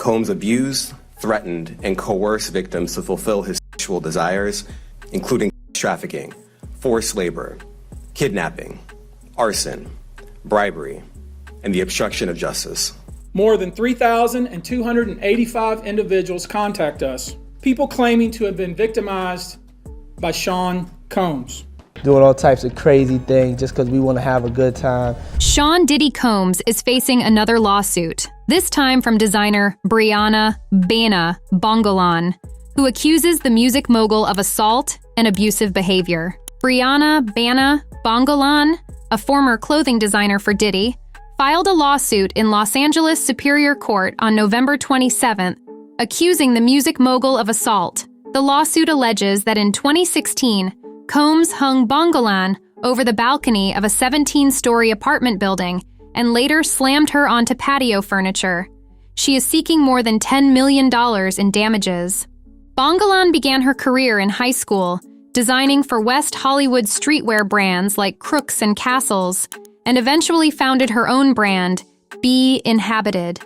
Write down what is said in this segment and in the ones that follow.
Combs abused, threatened, and coerced victims to fulfill his sexual desires, including trafficking, forced labor, kidnapping, arson, bribery, and the obstruction of justice. More than 3,285 individuals contact us, people claiming to have been victimized by Sean Combs. Doing all types of crazy things just because we want to have a good time. Sean Diddy Combs is facing another lawsuit, this time from designer Bryana Bongolan, who accuses the music mogul of assault and abusive behavior. Bana Bongolan, a former clothing designer for Diddy, filed a lawsuit in Los Angeles Superior Court on November 27th, accusing the music mogul of assault. The lawsuit alleges that in 2016, Combs hung Bongolan over the balcony of a 17-story apartment building and later slammed her onto patio furniture. She is seeking more than $10 million in damages. Bongolan began her career in high school, designing for West Hollywood streetwear brands like Crooks and Castles, and eventually founded her own brand, Be Inhabited.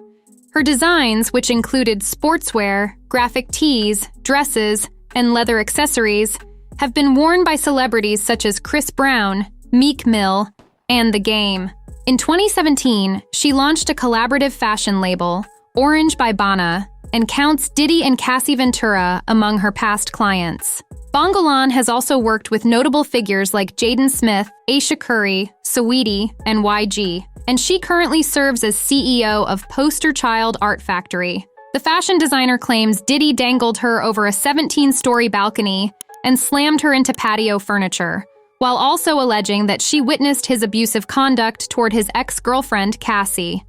Her designs, which included sportswear, graphic tees, dresses, and leather accessories, have been worn by celebrities such as Chris Brown, Meek Mill, and The Game. In 2017, she launched a collaborative fashion label, Orange by Bana, and counts Diddy and Cassie Ventura among her past clients. Bongolan has also worked with notable figures like Jaden Smith, Aisha Curry, Saweetie, and YG, and she currently serves as CEO of Poster Child Art Factory. The fashion designer claims Diddy dangled her over a 17-story balcony and slammed her into patio furniture, while also alleging that she witnessed his abusive conduct toward his ex-girlfriend, Cassie.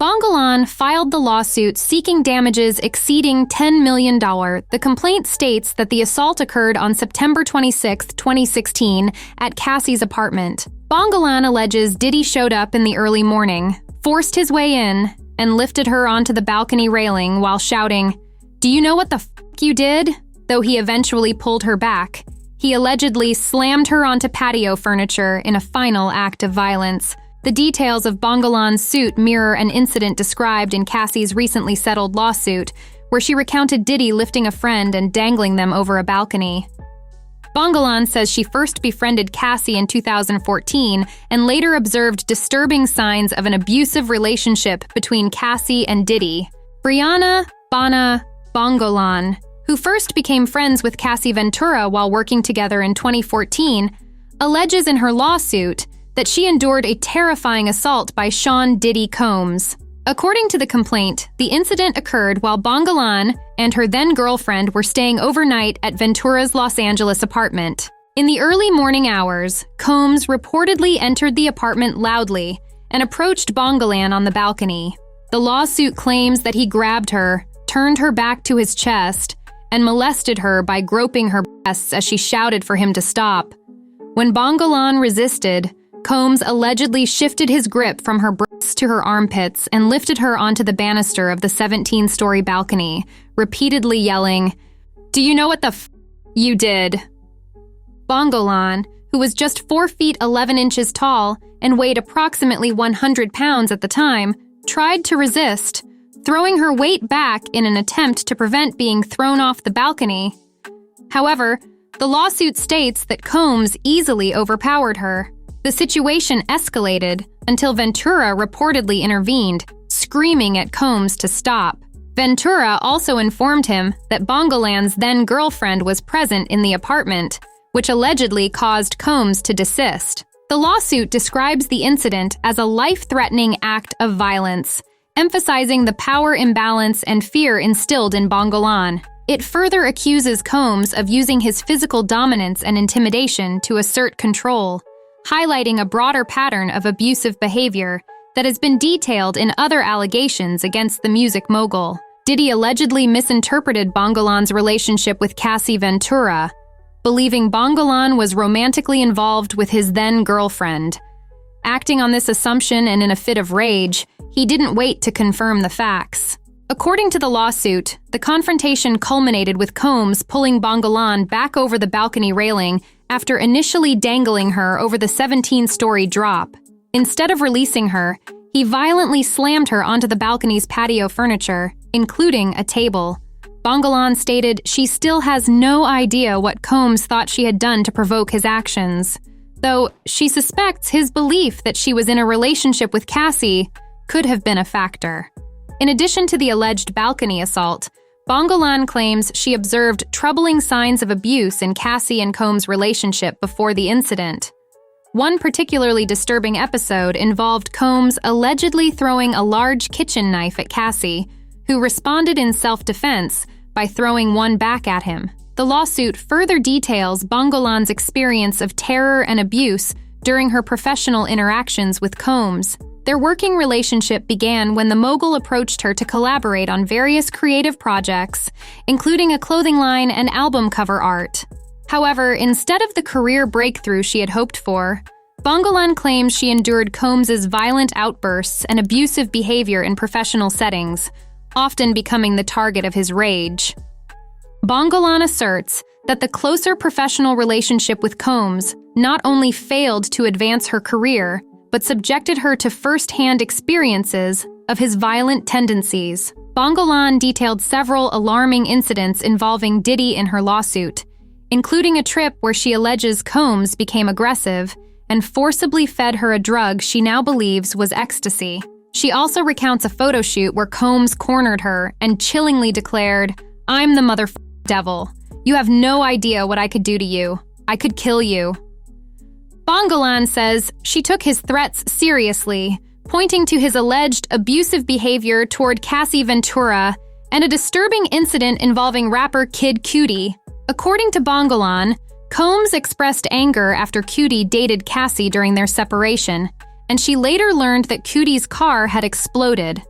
Bongolan filed the lawsuit seeking damages exceeding $10 million. The complaint states that the assault occurred on September 26, 2016, at Cassie's apartment. Bongolan alleges Diddy showed up in the early morning, forced his way in, and lifted her onto the balcony railing while shouting, "Do you know what the f*** you did?" Though he eventually pulled her back. He allegedly slammed her onto patio furniture in a final act of violence. The details of Bongolan's suit mirror an incident described in Cassie's recently settled lawsuit, where she recounted Diddy lifting a friend and dangling them over a balcony. Bongolan says she first befriended Cassie in 2014 and later observed disturbing signs of an abusive relationship between Cassie and Diddy. Bryana Bongolan, who first became friends with Cassie Ventura while working together in 2014, alleges in her lawsuit that she endured a terrifying assault by Sean Diddy Combs. According to the complaint, the incident occurred while Bongolan and her then-girlfriend were staying overnight at Ventura's Los Angeles apartment. In the early morning hours, Combs reportedly entered the apartment loudly and approached Bongolan on the balcony. The lawsuit claims that he grabbed her, turned her back to his chest, and molested her by groping her breasts as she shouted for him to stop. When Bongolan resisted, Combs allegedly shifted his grip from her breasts to her armpits and lifted her onto the banister of the 17-story balcony, repeatedly yelling, "Do you know what the f*** you did?" Bongolan, who was just 4 feet 11 inches tall and weighed approximately 100 pounds at the time, tried to resist, throwing her weight back in an attempt to prevent being thrown off the balcony. However, the lawsuit states that Combs easily overpowered her. The situation escalated until Ventura reportedly intervened, screaming at Combs to stop. Ventura also informed him that Bongolan's then-girlfriend was present in the apartment, which allegedly caused Combs to desist. The lawsuit describes the incident as a life-threatening act of violence, emphasizing the power imbalance and fear instilled in Bongolan. It further accuses Combs of using his physical dominance and intimidation to assert control, highlighting a broader pattern of abusive behavior that has been detailed in other allegations against the music mogul. Diddy allegedly misinterpreted Bongolan's relationship with Cassie Ventura, believing Bongolan was romantically involved with his then-girlfriend. Acting on this assumption and in a fit of rage, he didn't wait to confirm the facts. According to the lawsuit, the confrontation culminated with Combs pulling Bongolan back over the balcony railing after initially dangling her over the 17-story drop. Instead of releasing her, he violently slammed her onto the balcony's patio furniture, including a table. Bongolan stated she still has no idea what Combs thought she had done to provoke his actions, though she suspects his belief that she was in a relationship with Cassie could have been a factor. In addition to the alleged balcony assault, Bongolan claims she observed troubling signs of abuse in Cassie and Combs' relationship before the incident. One particularly disturbing episode involved Combs allegedly throwing a large kitchen knife at Cassie, who responded in self-defense by throwing one back at him. The lawsuit further details Bongolan's experience of terror and abuse during her professional interactions with Combs. Their working relationship began when the mogul approached her to collaborate on various creative projects, including a clothing line and album cover art. However, instead of the career breakthrough she had hoped for, Bongolan claims she endured Combs' violent outbursts and abusive behavior in professional settings, often becoming the target of his rage. Bongolan asserts that the closer professional relationship with Combs not only failed to advance her career, but subjected her to first-hand experiences of his violent tendencies. Bongolan detailed several alarming incidents involving Diddy in her lawsuit, including a trip where she alleges Combs became aggressive and forcibly fed her a drug she now believes was ecstasy. She also recounts a photo shoot where Combs cornered her and chillingly declared, "I'm the devil. You have no idea what I could do to you. I could kill you." Bongolan says she took his threats seriously, pointing to his alleged abusive behavior toward Cassie Ventura and a disturbing incident involving rapper Kid Cudi. According to Bongolan, Combs expressed anger after Cudi dated Cassie during their separation, and she later learned that Cudi's car had exploded.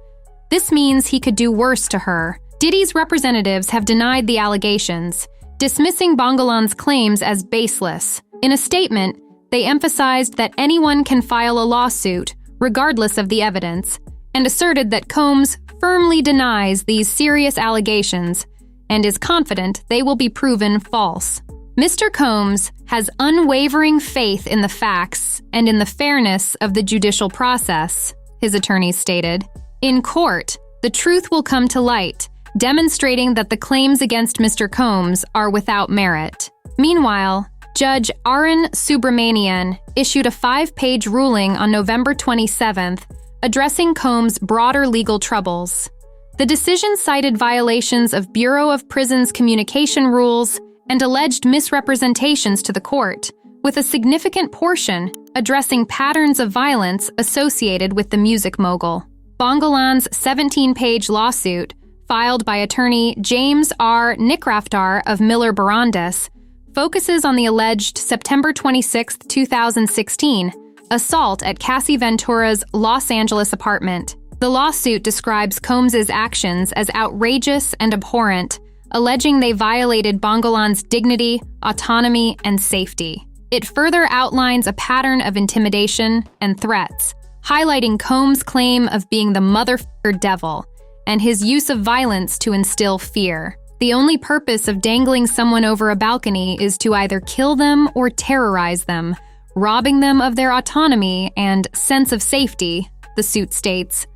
This means he could do worse to her. Diddy's representatives have denied the allegations, dismissing Bongolan's claims as baseless. In a statement, they emphasized that anyone can file a lawsuit, regardless of the evidence, and asserted that Combs firmly denies these serious allegations and is confident they will be proven false. Mr. Combs has unwavering faith in the facts and in the fairness of the judicial process, his attorneys stated. In court, the truth will come to light, demonstrating that the claims against Mr. Combs are without merit. Meanwhile, Judge Arun Subramanian issued a 5-page ruling on November 27th, addressing Combs' broader legal troubles. The decision cited violations of Bureau of Prisons communication rules and alleged misrepresentations to the court, with a significant portion addressing patterns of violence associated with the music mogul. Bongolan's 17-page lawsuit, filed by attorney James R. Nickraftar of Miller Barrandes, focuses on the alleged September 26, 2016, assault at Cassie Ventura's Los Angeles apartment. The lawsuit describes Combs' actions as outrageous and abhorrent, alleging they violated Bongolan's dignity, autonomy, and safety. It further outlines a pattern of intimidation and threats, highlighting Combs' claim of being the motherfucker devil and his use of violence to instill fear. The only purpose of dangling someone over a balcony is to either kill them or terrorize them, robbing them of their autonomy and sense of safety, the suit states.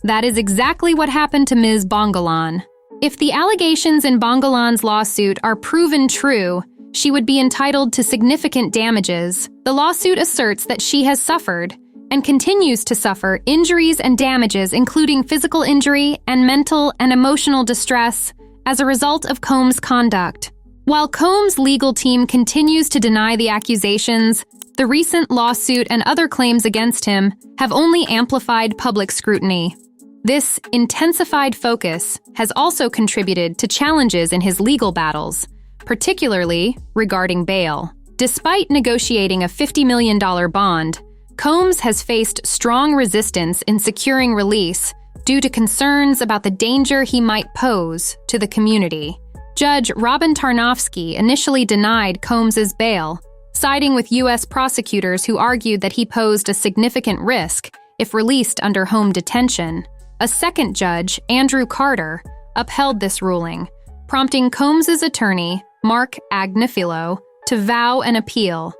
That is exactly what happened to Ms. Bongolan. If the allegations in Bongolan's lawsuit are proven true, she would be entitled to significant damages. The lawsuit asserts that she has suffered, and continues to suffer, injuries and damages including physical injury and mental and emotional distress as a result of Combs' conduct. While Combs' legal team continues to deny the accusations, the recent lawsuit and other claims against him have only amplified public scrutiny. This intensified focus has also contributed to challenges in his legal battles, particularly regarding bail. Despite negotiating a $50 million bond, Combs has faced strong resistance in securing release due to concerns about the danger he might pose to the community. Judge Robin Tarnofsky initially denied Combs' bail, siding with U.S. prosecutors who argued that he posed a significant risk if released under home detention. A second judge, Andrew Carter, upheld this ruling, prompting Combs' attorney, Mark Agnifilo, to vow an appeal.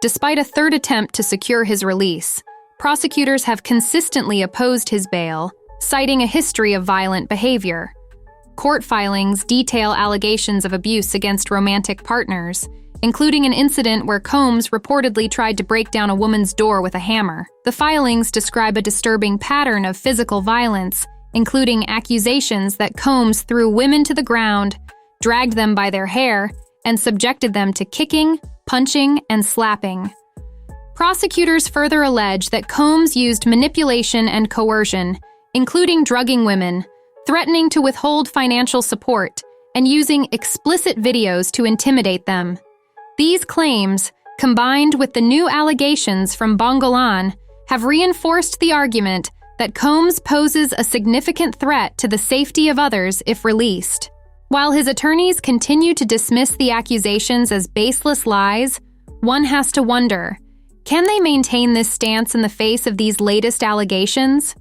Despite a third attempt to secure his release, prosecutors have consistently opposed his bail, citing a history of violent behavior. Court filings detail allegations of abuse against romantic partners, including an incident where Combs reportedly tried to break down a woman's door with a hammer. The filings describe a disturbing pattern of physical violence, including accusations that Combs threw women to the ground, dragged them by their hair, and subjected them to kicking, punching, and slapping. Prosecutors further allege that Combs used manipulation and coercion, including drugging women, threatening to withhold financial support, and using explicit videos to intimidate them. These claims, combined with the new allegations from Bongolan, have reinforced the argument that Combs poses a significant threat to the safety of others if released. While his attorneys continue to dismiss the accusations as baseless lies, one has to wonder, can they maintain this stance in the face of these latest allegations?